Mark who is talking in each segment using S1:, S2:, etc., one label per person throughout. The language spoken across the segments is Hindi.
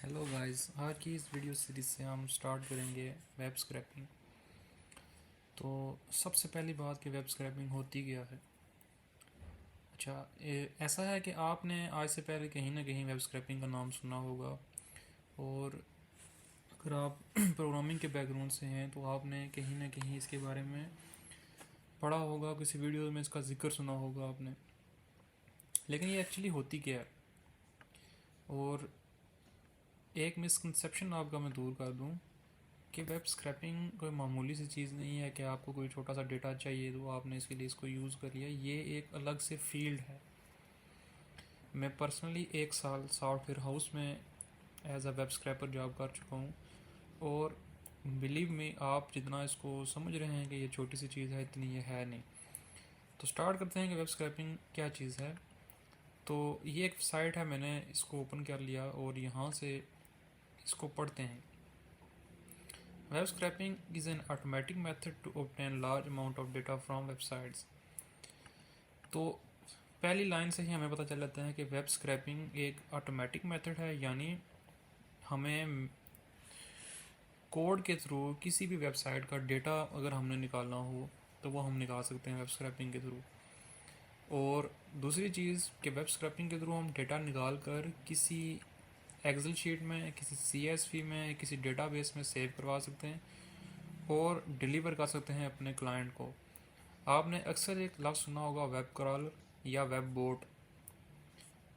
S1: हेलो गाइस, आज की इस वीडियो सीरीज से हम स्टार्ट करेंगे वेब स्क्रैपिंग। तो सबसे पहली बात कि वेब स्क्रैपिंग होती क्या है। अच्छा, ऐसा है कि आपने आज से पहले कहीं ना कहीं वेब स्क्रैपिंग का नाम सुना होगा। और अगर आप प्रोग्रामिंग के बैकग्राउंड से हैं तो आपने कहीं ना कहीं इसके बारे में पढ़ा होगा, किसी वीडियो में इसका जिक्र सुना होगा आपने। लेकिन ये एक्चुअली होती क्या है, और एक मिसकंसेप्शन आपका मैं दूर कर दूं कि वेब स्क्रैपिंग कोई मामूली सी चीज़ नहीं है कि आपको कोई छोटा सा डेटा चाहिए तो आपने इसके लिए इसको यूज़ कर लिया। ये एक अलग से फील्ड है। मैं पर्सनली 1 साल सॉफ्टवेयर हाउस में as a web scraper job कर चुका हूँ। और बिलीव में आप जितना इसको समझ रहे हैं कि ये छोटी सी चीज़ है, इतनी ये है नहीं। तो स्टार्ट करते हैं कि वेब स्क्रैपिंग क्या चीज़ है। तो ये एक साइट है, मैंने इसको ओपन कर लिया और यहाँ से इसको पढ़ते हैं। Web scraping is an automatic method to obtain large amount of data from websites। तो पहली लाइन से ही हमें पता चल जाता है कि वेब स्क्रैपिंग एक ऑटोमेटिक मेथड है, यानी हमें कोड के थ्रू किसी भी वेबसाइट का डेटा अगर हमने निकालना हो तो वो हम निकाल सकते हैं वेब स्क्रैपिंग के थ्रू। और दूसरी चीज़ कि वेब स्क्रैपिंग के थ्रू हम डेटा निकाल कर किसी एक्सेल शीट में, किसी CSV में, किसी डेटाबेस में सेव करवा सकते हैं और डिलीवर कर सकते हैं अपने क्लाइंट को। आपने अक्सर एक लफ्ज़ सुना होगा, वेब क्रॉलर या वेब बोट।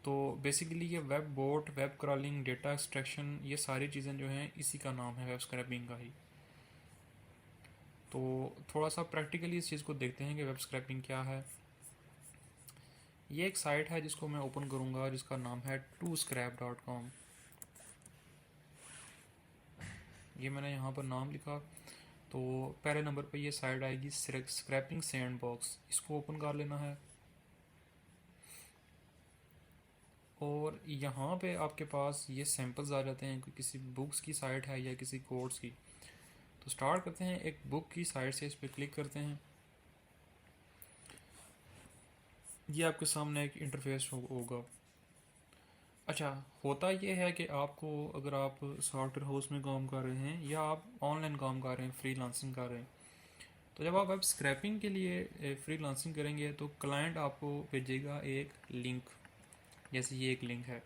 S1: तो बेसिकली ये web boat, web crawling, data extraction, ये सारी चीज़ें जो हैं इसी का नाम है, वेब स्क्रैपिंग का ही। तो थोड़ा सा प्रैक्टिकली इस चीज़ को देखते हैं कि वेब स्क्रैपिंग क्या है। ये एक साइट है जिसको मैं ओपन करूँगा, जिसका नाम है toscrap.com। ये मैंने यहाँ पर नाम लिखा तो पहले नंबर पे ये साइट आएगी स्क्रैपिंग सैंडबॉक्स। इसको ओपन कर लेना है और यहाँ पे आपके पास ये सैंपल्स आ जाते हैं कि किसी बुक्स की साइट है या किसी कोर्स की। तो स्टार्ट करते हैं एक बुक की साइट से, इस पर क्लिक करते हैं। ये आपके सामने एक इंटरफेस होगा। अच्छा, होता ये है कि आपको, अगर आप सॉफ्टवेयर हाउस में काम कर रहे हैं या आप ऑनलाइन काम कर रहे हैं, फ्रीलांसिंग कर रहे हैं, तो जब आप वेब स्क्रैपिंग के लिए फ्रीलांसिंग करेंगे तो क्लाइंट आपको भेजेगा एक लिंक, जैसे ये एक लिंक है,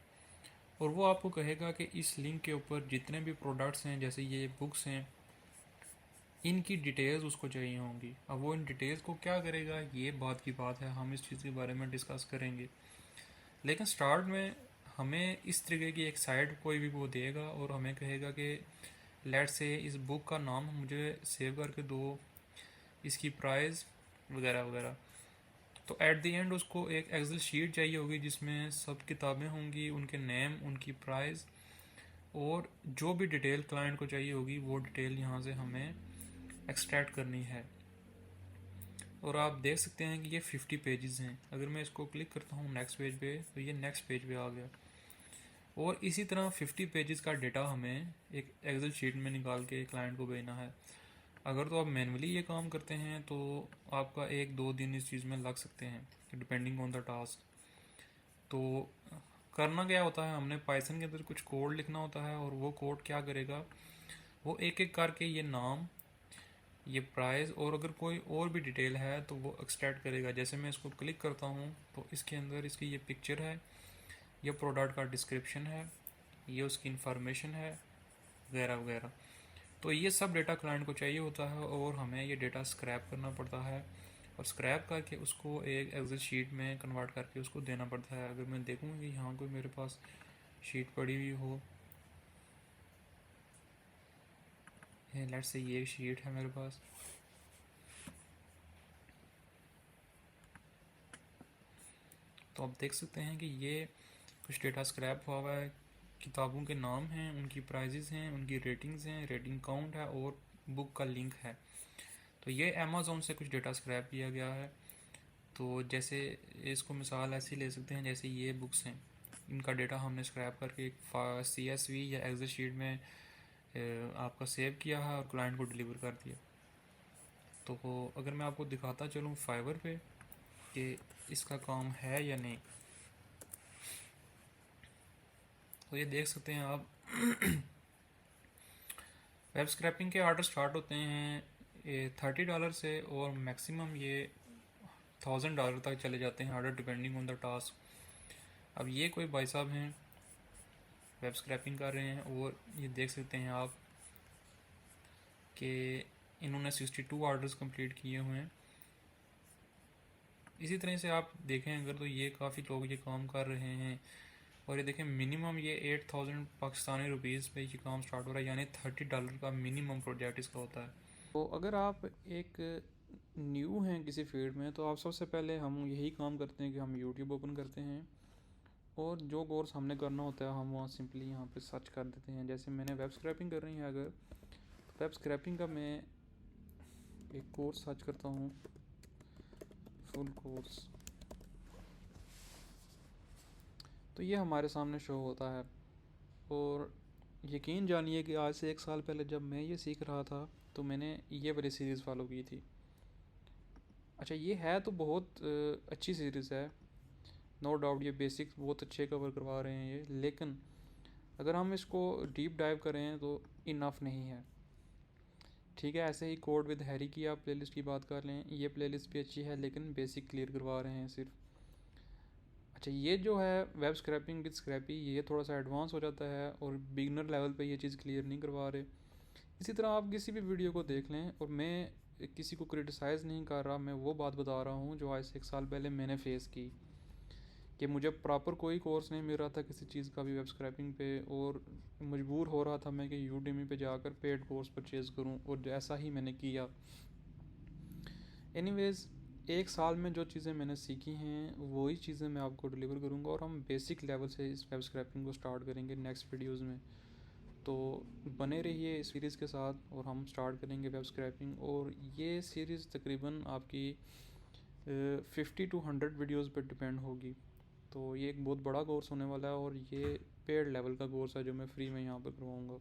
S1: और वो आपको कहेगा कि इस लिंक के ऊपर जितने भी प्रोडक्ट्स हैं, जैसे ये बुक्स हैं, इनकी डिटेल्स उसको चाहिए होंगी। अब वो इन डिटेल्स को क्या करेगा, ये बात की बात है, हम इस चीज़ के बारे में डिस्कस करेंगे। लेकिन स्टार्ट में हमें इस तरीके की एक साइट कोई भी वो देगा और हमें कहेगा कि लेट से इस बुक का नाम मुझे सेव करके दो, इसकी प्राइस वगैरह वगैरह। तो एट द एंड उसको एक एक्सेल शीट चाहिए होगी जिसमें सब किताबें होंगी, उनके नेम, उनकी प्राइस और जो भी डिटेल क्लाइंट को चाहिए होगी वो डिटेल यहाँ से हमें एक्सट्रैक्ट करनी है। और आप देख सकते हैं कि ये 50 पेजेस हैं। अगर मैं इसको क्लिक करता हूँ नेक्स्ट पेज पे तो ये नेक्स्ट पेज पे आ गया। और इसी तरह 50 पेजेस का डेटा हमें एक एक्सेल शीट में निकाल के क्लाइंट को भेजना है। अगर तो आप मैनुअली ये काम करते हैं तो आपका 1-2 दिन इस चीज़ में लग सकते हैं, डिपेंडिंग ऑन द टास्क। तो करना क्या होता है, हमने पाइथन के अंदर कुछ कोड लिखना होता है और वो कोड क्या करेगा, वो एक एक करके ये नाम, ये प्राइस और अगर कोई और भी डिटेल है तो वो एक्सट्रैक्ट करेगा। जैसे मैं इसको क्लिक करता हूँ तो इसके अंदर इसकी ये पिक्चर है, ये प्रोडक्ट का डिस्क्रिप्शन है, ये उसकी इंफॉर्मेशन है वगैरह वगैरह। तो ये सब डेटा क्लाइंट को चाहिए होता है और हमें ये डेटा स्क्रैप करना पड़ता है और स्क्रैप करके उसको एक एक्सेल शीट में कन्वर्ट करके उसको देना पड़ता है। अगर मैं देखूँ कि यहाँ कोई मेरे पास शीट पड़ी हुई हो, लेट्स से ये शीट है मेरे पास, तो आप देख सकते हैं कि ये कुछ डेटा स्क्रैप हुआ है। किताबों के नाम हैं, उनकी प्राइजेज़ हैं, उनकी रेटिंग्स हैं, रेटिंग काउंट है और बुक का लिंक है। तो ये अमेज़ॉन से कुछ डेटा स्क्रैप किया गया है। तो जैसे इसको मिसाल ऐसी ले सकते हैं, जैसे ये बुक्स हैं, इनका डेटा हमने स्क्रैप करके एक CSV या एक्सेल शीट में आपका सेव किया है और क्लाइंट को डिलीवर कर दिया। तो अगर मैं आपको दिखाता चलूँ फाइवर पे कि इसका काम है या नहीं, तो ये देख सकते हैं आप वेब स्क्रैपिंग के ऑर्डर स्टार्ट होते हैं $30 से और मैक्सिमम ये $1000 तक चले जाते हैं order, depending on the task. अब ये कोई भाई साहब हैं वेब स्क्रैपिंग कर रहे हैं और ये देख सकते हैं आप कि इन्होंने 62 ऑर्डर्स कंप्लीट किए हुए हैं। इसी तरह से आप देखें अगर तो ये काफ़ी लोग ये काम कर रहे हैं और ये देखें मिनिमम ये 8000 पाकिस्तानी रुपीज़ पे ये काम स्टार्ट हो रहा है, यानी $30 का मिनिमम प्रोजेक्ट इसका होता है। तो अगर आप एक न्यू हैं किसी फील्ड में तो आप सबसे पहले हम यही काम करते हैं कि हम यूट्यूब ओपन करते हैं और जो कोर्स हमने करना होता है हम वहाँ सिंपली यहाँ पे सर्च कर देते हैं। जैसे मैंने वेब स्क्रैपिंग करनी है, अगर वेब स्क्रैपिंग का मैं एक कोर्स सर्च करता हूँ, फुल कोर्स, तो ये हमारे सामने शो होता है। और यकीन जानिए कि आज से 1 साल पहले जब मैं ये सीख रहा था तो मैंने ये वाली सीरीज़ फॉलो की थी। अच्छा, ये है तो बहुत अच्छी सीरीज़ है, नो डाउट ये बेसिक्स बहुत अच्छे कवर करवा रहे हैं ये, लेकिन अगर हम इसको डीप डाइव करें तो इनफ नहीं है। ठीक है, ऐसे ही कोड विद हैरी की आप प्लेलिस्ट की बात कर लें, ये प्लेलिस्ट भी अच्छी है लेकिन बेसिक क्लियर करवा रहे हैं सिर्फ। अच्छा, ये जो है वेब स्क्रैपिंग विद स्क्रैपी, ये थोड़ा सा एडवांस हो जाता है और बिगनर लेवल पे ये चीज़ क्लियर नहीं करवा रहे। इसी तरह आप किसी भी वीडियो को देख लें, और मैं किसी को क्रिटिसाइज़ नहीं कर रहा, मैं वो बात बता रहा हूँ जो आज से 1 साल पहले मैंने फेस की, कि मुझे प्रॉपर कोई कोर्स नहीं मिल रहा था किसी चीज़ का भी वेब स्क्रैपिंग पे, और मजबूर हो रहा था मैं कि यूडेमी पे जाकर पेड कोर्स परचेज़ करूँ, और ऐसा ही मैंने किया। एनीवेज़, 1 साल में जो चीज़ें मैंने सीखी हैं वही चीज़ें मैं आपको डिलीवर करूँगा, और हम बेसिक लेवल से इस वेब स्क्रैपिंग को स्टार्ट करेंगे नेक्स्ट वीडियोज़ में। तो बने रहिए इस सीरीज़ के साथ और हम स्टार्ट करेंगे वेब स्क्रैपिंग। और ये सीरीज़ तकरीबन आपकी 50 to 100 वीडियोज़ पर डिपेंड होगी। तो ये एक बहुत बड़ा कोर्स होने वाला है और ये पेड लेवल का कोर्स है जो मैं फ्री में यहाँ पर करवाऊँगा।